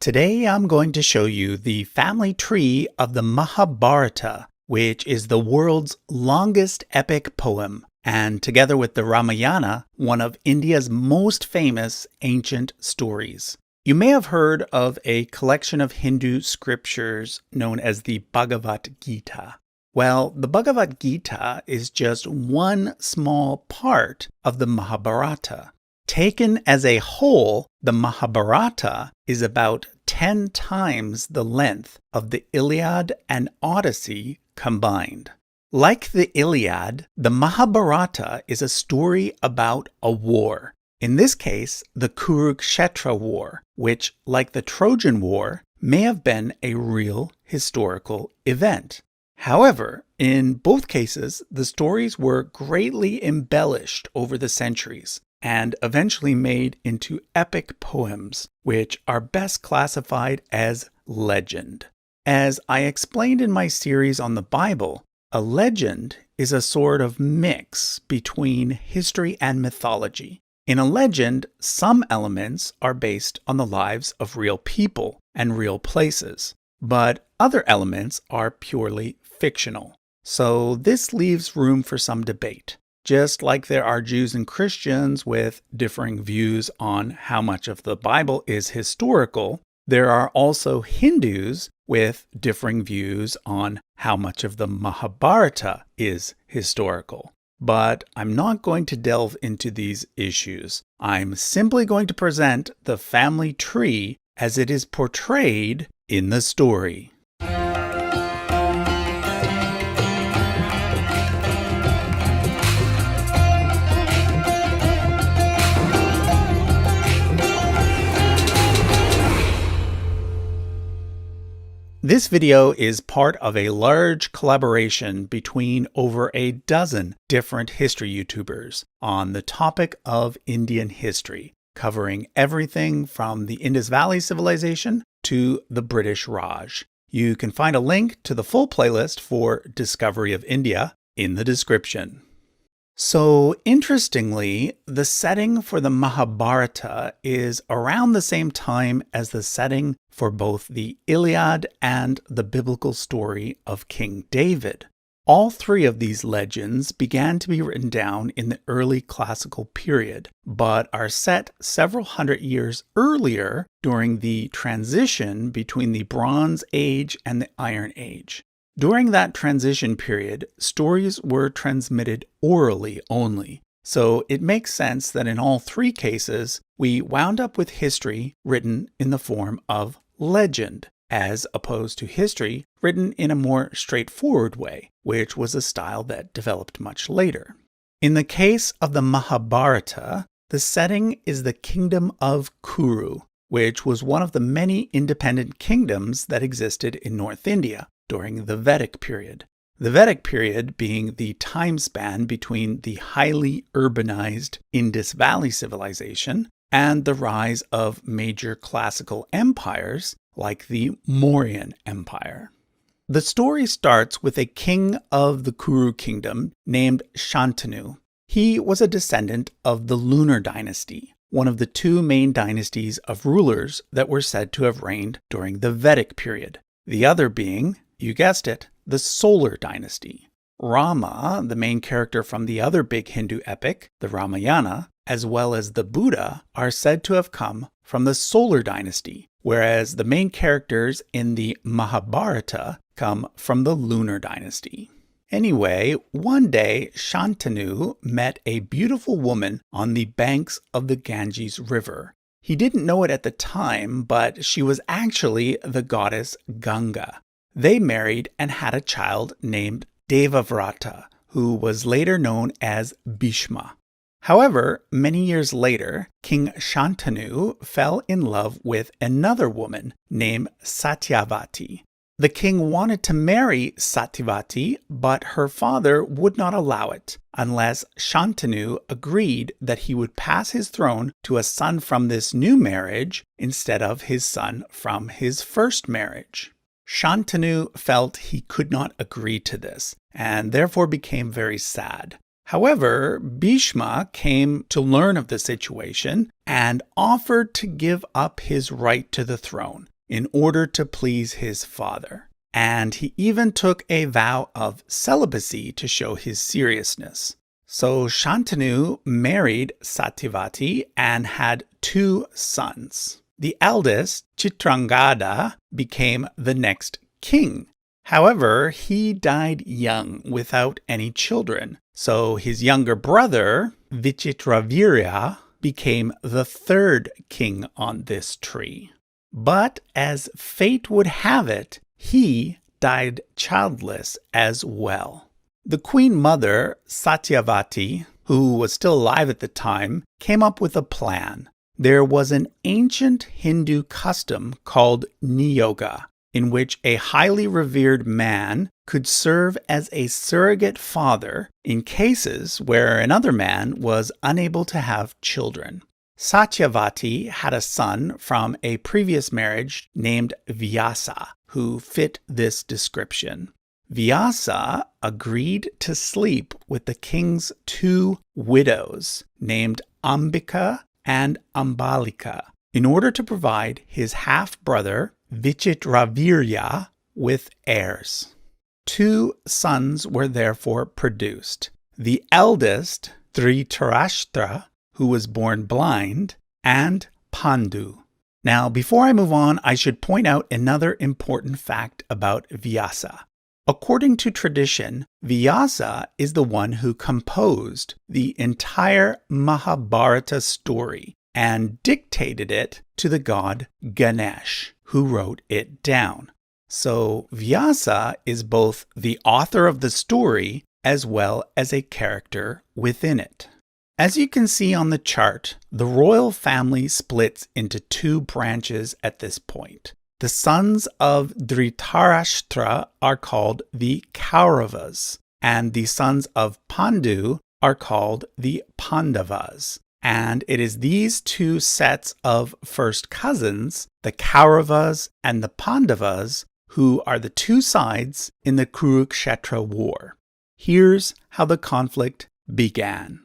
Today I'm going to show you the family tree of the Mahabharata, which is the world's longest epic poem, and together with the Ramayana, one of India's most famous ancient stories. You may have heard of a collection of Hindu scriptures known as the Bhagavad Gita. Well, the Bhagavad Gita is just one small part of the Mahabharata. Taken as a whole, the Mahabharata is about 10 times the length of the Iliad and Odyssey combined. Like the Iliad, the Mahabharata is a story about a war. In this case, the Kurukshetra War, which, like the Trojan War, may have been a real historical event. However, in both cases, the stories were greatly embellished over the centuries and eventually made into epic poems, which are best classified as legend. As I explained in my series on the Bible, a legend is a sort of mix between history and mythology. In a legend, some elements are based on the lives of real people and real places, but other elements are purely fictional. So this leaves room for some debate. Just like there are Jews and Christians with differing views on how much of the Bible is historical, there are also Hindus with differing views on how much of the Mahabharata is historical. But I'm not going to delve into these issues. I'm simply going to present the family tree as it is portrayed in the story. This video is part of a large collaboration between over a dozen different history YouTubers on the topic of Indian history, covering everything from the Indus Valley Civilization to the British Raj. You can find a link to the full playlist for Discovery of India in the description. So, interestingly, the setting for the Mahabharata is around the same time as the setting for both the Iliad and the biblical story of King David. All three of these legends began to be written down in the early classical period, but are set several hundred years earlier during the transition between the Bronze Age and the Iron Age. During that transition period, stories were transmitted orally only, so it makes sense that in all three cases, we wound up with history written in the form of legend, as opposed to history written in a more straightforward way, which was a style that developed much later. In the case of the Mahabharata, the setting is the kingdom of Kuru, which was one of the many independent kingdoms that existed in North India during the Vedic period. The Vedic period being the time span between the highly urbanized Indus Valley civilization and the rise of major classical empires like the Mauryan Empire. The story starts with a king of the Kuru kingdom named Shantanu. He was a descendant of the Lunar dynasty, one of the two main dynasties of rulers that were said to have reigned during the Vedic period, the other being, you guessed it, the Solar dynasty. Rama, the main character from the other big Hindu epic, the Ramayana, as well as the Buddha, are said to have come from the Solar dynasty, whereas the main characters in the Mahabharata come from the Lunar dynasty. Anyway, one day Shantanu met a beautiful woman on the banks of the Ganges River. He didn't know it at the time, but she was actually the goddess Ganga. They married and had a child named Devavrata, who was later known as Bhishma. However, many years later, King Shantanu fell in love with another woman named Satyavati. The king wanted to marry Satyavati, but her father would not allow it unless Shantanu agreed that he would pass his throne to a son from this new marriage instead of his son from his first marriage. Shantanu felt he could not agree to this, and therefore became very sad. However, Bhishma came to learn of the situation and offered to give up his right to the throne, in order to please his father. And he even took a vow of celibacy to show his seriousness. So Shantanu married Satyavati and had 2 sons. The eldest, Chitrangada, became the next king. However, he died young without any children. So his younger brother, Vichitravirya, became the 3rd king on this tree. But as fate would have it, he died childless as well. The queen mother, Satyavati, who was still alive at the time, came up with a plan. There was an ancient Hindu custom called niyoga, in which a highly revered man could serve as a surrogate father in cases where another man was unable to have children. Satyavati had a son from a previous marriage named Vyasa, who fit this description. Vyasa agreed to sleep with the king's 2 widows, named Ambika and Ambalika, in order to provide his half-brother Vichitravirya with heirs. 2 sons were therefore produced. The eldest, Dhritarashtra, who was born blind, and Pandu. Now, before I move on, I should point out another important fact about Vyasa. According to tradition, Vyasa is the one who composed the entire Mahabharata story and dictated it to the god Ganesh, who wrote it down. So Vyasa is both the author of the story as well as a character within it. As you can see on the chart, the royal family splits into 2 branches at this point. The sons of Dhritarashtra are called the Kauravas, and the sons of Pandu are called the Pandavas. And it is these 2 sets of first cousins, the Kauravas and the Pandavas, who are the 2 sides in the Kurukshetra war. Here's how the conflict began.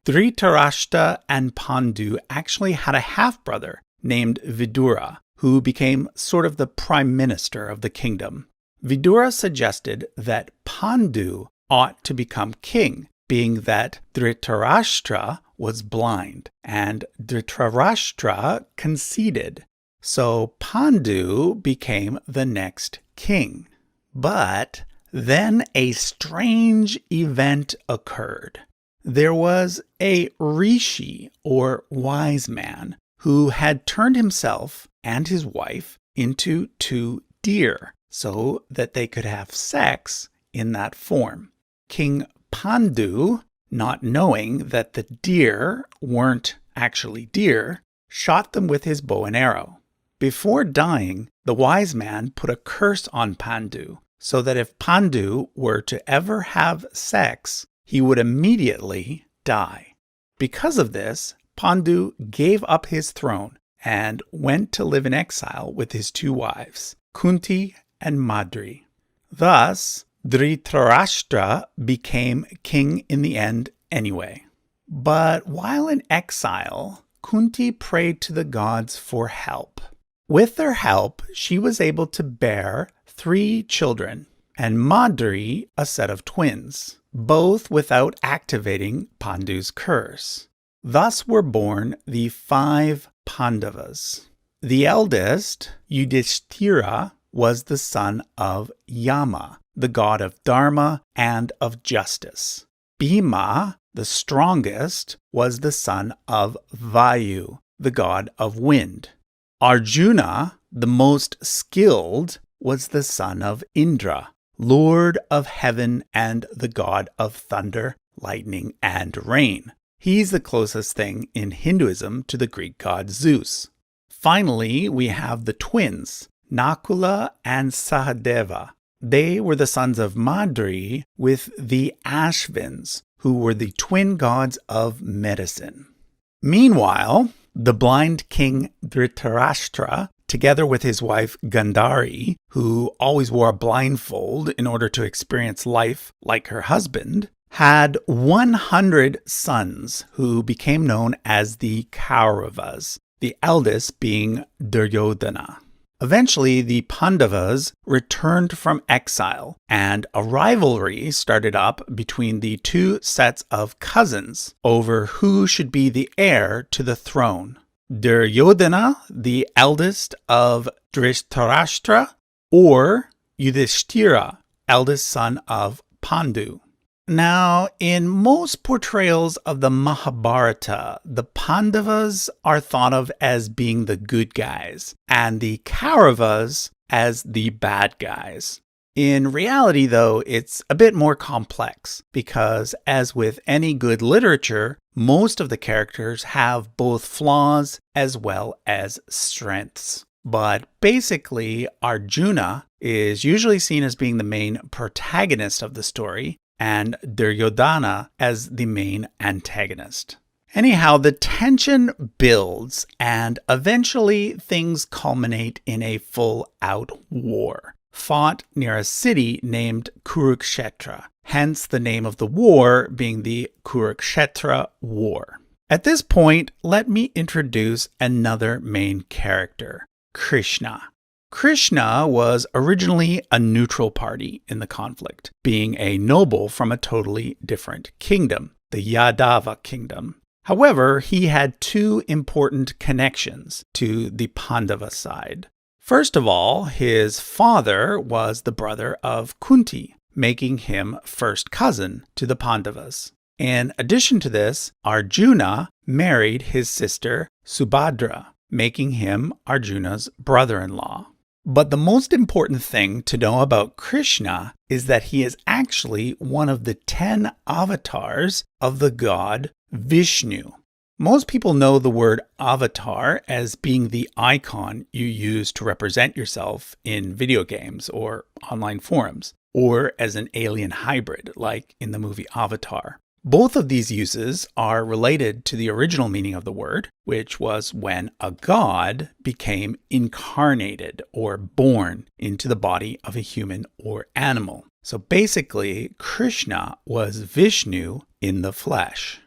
Dhritarashtra and Pandu actually had a half-brother named Vidura, who became sort of the prime minister of the kingdom. Vidura suggested that Pandu ought to become king, being that Dhritarashtra was blind, and Dhritarashtra conceded. So Pandu became the next king. But then a strange event occurred. There was a rishi, or wise man, who had turned himself and his wife into 2 deer so that they could have sex in that form. King Pandu, not knowing that the deer weren't actually deer, shot them with his bow and arrow. Before dying, the wise man put a curse on Pandu so that if Pandu were to ever have sex, he would immediately die. Because of this, Pandu gave up his throne and went to live in exile with his 2 wives, Kunti and Madri. Thus, Dhritarashtra became king in the end anyway. But while in exile, Kunti prayed to the gods for help. With their help, she was able to bear 3 children, and Madri a set of twins, both without activating Pandu's curse. Thus were born the 5 Pandavas. The eldest, Yudhishthira, was the son of Yama, the god of Dharma and of justice. Bhima, the strongest, was the son of Vayu, the god of wind. Arjuna, the most skilled, was the son of Indra, lord of heaven and the god of thunder, lightning, and rain. He's the closest thing in Hinduism to the Greek god Zeus. Finally, we have the twins, Nakula and Sahadeva. They were the sons of Madri with the Ashvins, who were the twin gods of medicine. Meanwhile, the blind king Dhritarashtra, together with his wife Gandhari, who always wore a blindfold in order to experience life like her husband, had 100 sons who became known as the Kauravas, the eldest being Duryodhana. Eventually, the Pandavas returned from exile, and a rivalry started up between the two sets of cousins over who should be the heir to the throne. Duryodhana, the eldest of Dhritarashtra, or Yudhishthira, eldest son of Pandu. Now, in most portrayals of the Mahabharata, the Pandavas are thought of as being the good guys, and the Kauravas as the bad guys. In reality, though, it's a bit more complex, because as with any good literature, most of the characters have both flaws as well as strengths. But basically, Arjuna is usually seen as being the main protagonist of the story, and Duryodhana as the main antagonist. Anyhow, the tension builds, and eventually things culminate in a full-out war, fought near a city named Kurukshetra, hence the name of the war being the Kurukshetra War. At this point, let me introduce another main character, Krishna. Krishna was originally a neutral party in the conflict, being a noble from a totally different kingdom, the Yadava kingdom. However, he had two important connections to the Pandava side. First of all, his father was the brother of Kunti, making him first cousin to the Pandavas. In addition to this, Arjuna married his sister Subhadra, making him Arjuna's brother-in-law. But the most important thing to know about Krishna is that he is actually one of the 10 avatars of the god Vishnu. Most people know the word avatar as being the icon you use to represent yourself in video games or online forums, or as an alien hybrid like in the movie Avatar. Both of these uses are related to the original meaning of the word, which was when a god became incarnated or born into the body of a human or animal. So basically, Krishna was Vishnu in the flesh.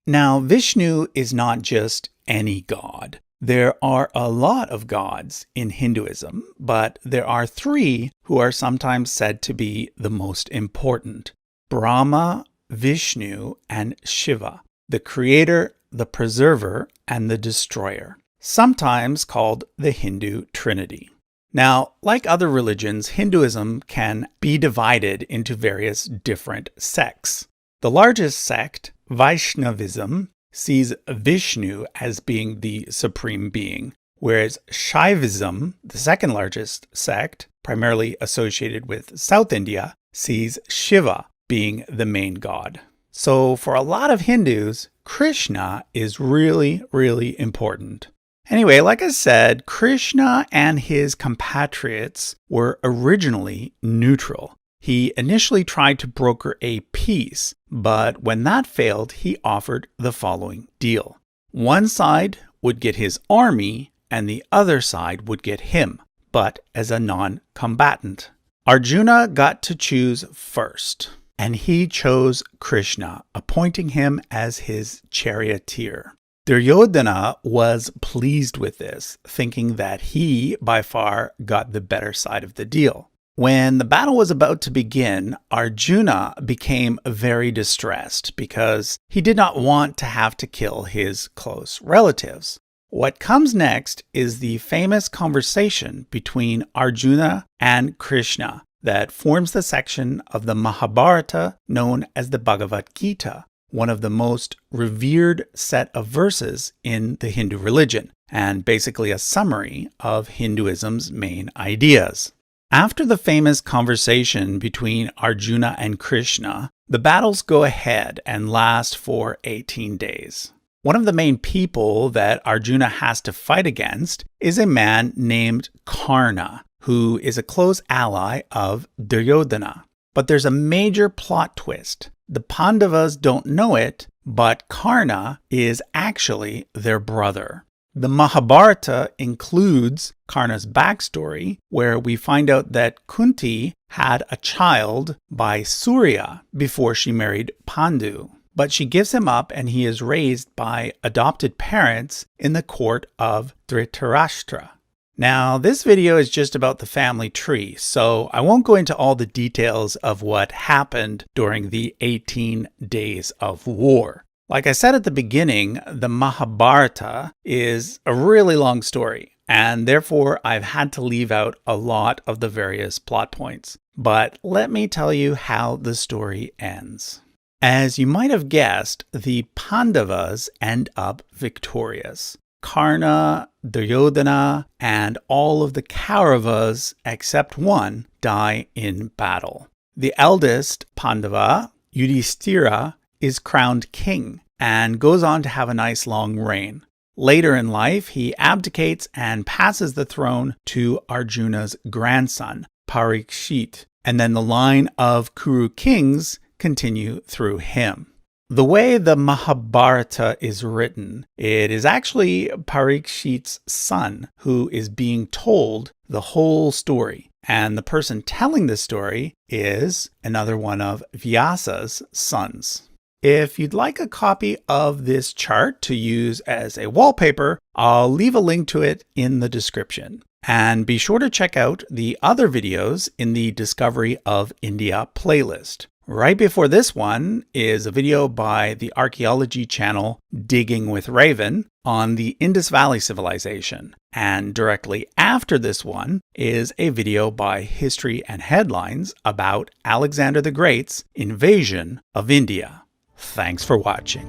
Now, Vishnu is not just any god. There are a lot of gods in Hinduism, but there are three who are sometimes said to be the most important: Brahma, Vishnu, and Shiva, the creator, the preserver, and the destroyer, sometimes called the Hindu Trinity. Now, like other religions, Hinduism can be divided into various different sects. The largest sect, Vaishnavism, sees Vishnu as being the supreme being, whereas Shaivism, the second largest sect, primarily associated with South India, sees Shiva being the main god. So for a lot of Hindus, Krishna is really, really important. Anyway, like I said, Krishna and his compatriots were originally neutral. He initially tried to broker a peace, but when that failed, he offered the following deal. One side would get his army, and the other side would get him, but as a non-combatant. Arjuna got to choose first, and he chose Krishna, appointing him as his charioteer. Duryodhana was pleased with this, thinking that he, by far, got the better side of the deal. When the battle was about to begin, Arjuna became very distressed because he did not want to have to kill his close relatives. What comes next is the famous conversation between Arjuna and Krishna that forms the section of the Mahabharata known as the Bhagavad Gita, one of the most revered set of verses in the Hindu religion, and basically a summary of Hinduism's main ideas. After the famous conversation between Arjuna and Krishna, the battles go ahead and last for 18 days. One of the main people that Arjuna has to fight against is a man named Karna, who is a close ally of Duryodhana. But there's a major plot twist. The Pandavas don't know it, but Karna is actually their brother. The Mahabharata includes Karna's backstory, where we find out that Kunti had a child by Surya before she married Pandu. But she gives him up and he is raised by adopted parents in the court of Dhritarashtra. Now, this video is just about the family tree, so I won't go into all the details of what happened during the 18 Days of War. Like I said at the beginning, the Mahabharatha is a really long story, and therefore I've had to leave out a lot of the various plot points. But let me tell you how the story ends. As you might have guessed, the Pandavas end up victorious. Karna, Duryodhana, and all of the Kauravas, except one, die in battle. The eldest Pandava, Yudhishthira, is crowned king and goes on to have a nice long reign. Later in life, he abdicates and passes the throne to Arjuna's grandson, Parikshit, and then the line of Kuru kings continue through him. The way the Mahabharata is written, it is actually Parikshit's son who is being told the whole story. And the person telling the story is another one of Vyasa's sons. If you'd like a copy of this chart to use as a wallpaper, I'll leave a link to it in the description. And be sure to check out the other videos in the Discovery of India playlist. Right before this one is a video by the archaeology channel Digging with Raven on the Indus Valley Civilization. And directly after this one is a video by History and Headlines about Alexander the Great's invasion of India. Thanks for watching.